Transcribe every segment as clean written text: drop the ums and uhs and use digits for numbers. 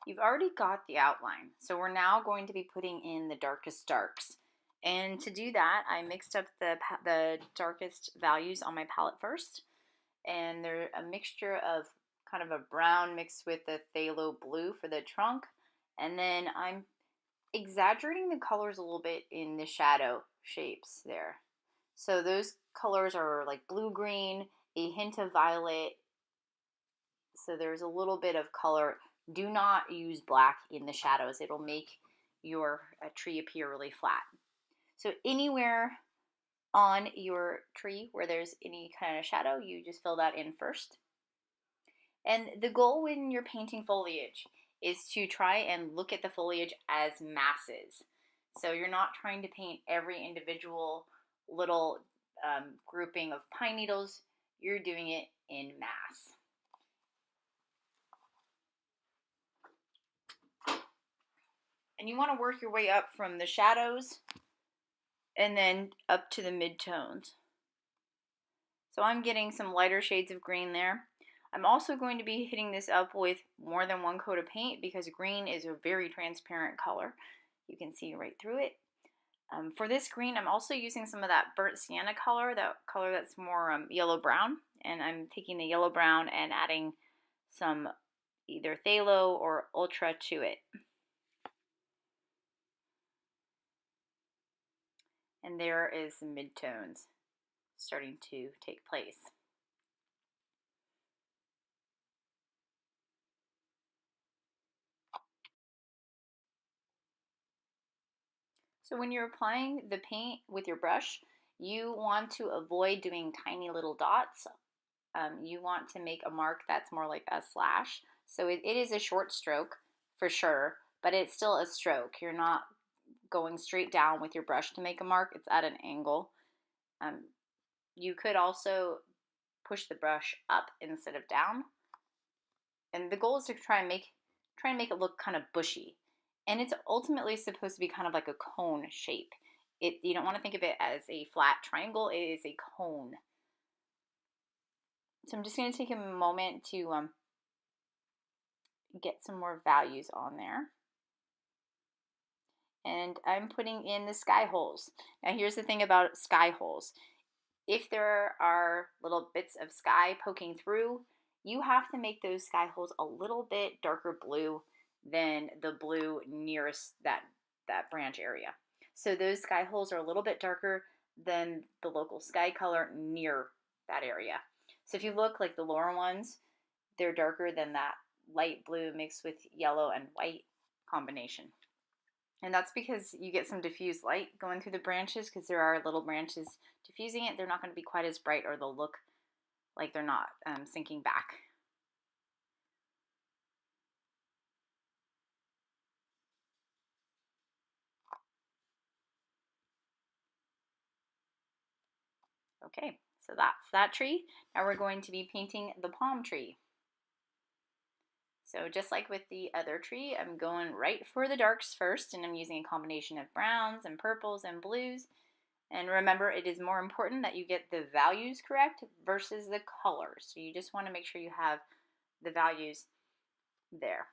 You've already got the outline, so we're now going to be putting in the darkest darks. And to do that, I mixed up the darkest values on my palette first, and they're a mixture of kind of a brown mixed with the phthalo blue for the trunk, and then I'm exaggerating the colors a little bit in the shadow shapes there. So those colors are like blue-green, a hint of violet, so there's a little bit of color. Do not use black in the shadows. It'll make your tree appear really flat. So anywhere on your tree where there's any kind of shadow, you just fill that in first. And the goal when you're painting foliage is to try and look at the foliage as masses. So you're not trying to paint every individual little grouping of pine needles. You're doing it in mass. And you want to work your way up from the shadows and then up to the midtones. So I'm getting some lighter shades of green there. I'm also going to be hitting this up with more than one coat of paint because green is a very transparent color. You can see right through it. For this green, I'm also using some of that burnt sienna color, that color that's more yellow-brown. And I'm taking the yellow-brown and adding some either phthalo or ultra to it. And there is the midtones starting to take place. So when you're applying the paint with your brush, you want to avoid doing tiny little dots. You want to make a mark that's more like a slash. So it is a short stroke for sure, but it's still a stroke. You're not going straight down with your brush to make a mark. It's at an angle. You could also push the brush up instead of down. And the goal is to try and make it look kind of bushy. And it's ultimately supposed to be kind of like a cone shape. You don't want to think of it as a flat triangle. It is a cone. So I'm just going to take a moment to get some more values on there. And I'm putting in the sky holes. Now here's the thing about sky holes. If there are little bits of sky poking through, you have to make those sky holes a little bit darker blue than the blue nearest that branch area. So those sky holes are a little bit darker than the local sky color near that area. So if you look like the lower ones, they're darker than that light blue mixed with yellow and white combination. And that's because you get some diffused light going through the branches because there are little branches diffusing it. They're not going to be quite as bright, or they'll look like they're not sinking back. Okay, so that's that tree. Now we're going to be painting the palm tree. So just like with the other tree, I'm going right for the darks first, and I'm using a combination of browns and purples and blues. And remember, it is more important that you get the values correct versus the colors. So you just want to make sure you have the values there.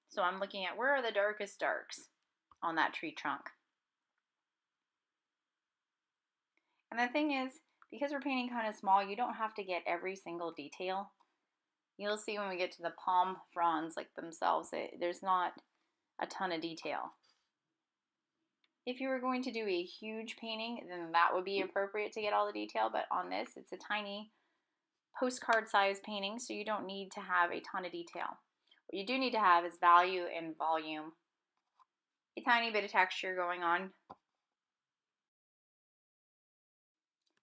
So I'm looking at where are the darkest darks on that tree trunk. And the thing is, because we're painting kind of small, you don't have to get every single detail. You'll see when we get to the palm fronds like themselves, there's not a ton of detail. If you were going to do a huge painting, then that would be appropriate to get all the detail, but on this, it's a tiny postcard size painting, so you don't need to have a ton of detail. What you do need to have is value and volume, a tiny bit of texture going on.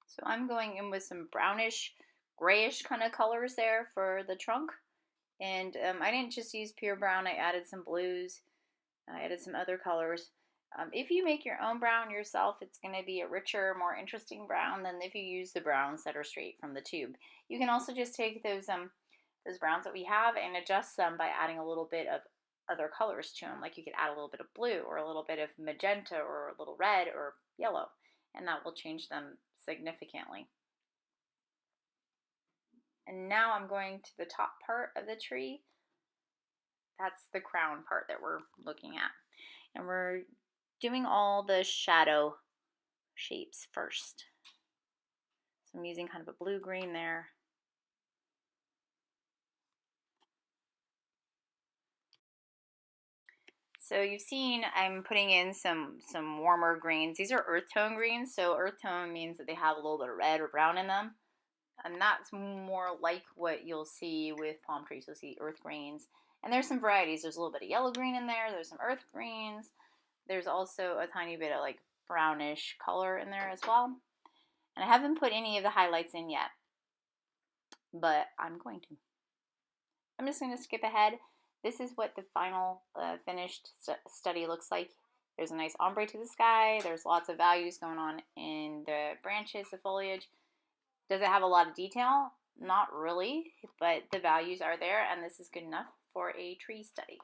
So I'm going in with some brownish, grayish kind of colors there for the trunk. And I didn't just use pure brown, I added some blues, I added some other colors. If you make your own brown yourself, it's going to be a richer, more interesting brown than if you use the browns that are straight from the tube. You can also just take those browns that we have and adjust them by adding a little bit of other colors to them. Like you could add a little bit of blue or a little bit of magenta or a little red or yellow, and that will change them significantly. And now I'm going to the top part of the tree. That's the crown part that we're looking at. And we're doing all the shadow shapes first. So I'm using kind of a blue-green there. So you've seen I'm putting in some warmer greens. These are earth tone greens. So earth tone means that they have a little bit of red or brown in them. And that's more like what you'll see with palm trees. You'll see earth greens. And there's some varieties. There's a little bit of yellow green in there. There's some earth greens. There's also a tiny bit of like brownish color in there as well. And I haven't put any of the highlights in yet, but I'm going to. I'm just going to skip ahead. This is what the final finished study looks like. There's a nice ombre to the sky. There's lots of values going on in the branches, the foliage. Does it have a lot of detail? Not really, but the values are there, and this is good enough for a tree study.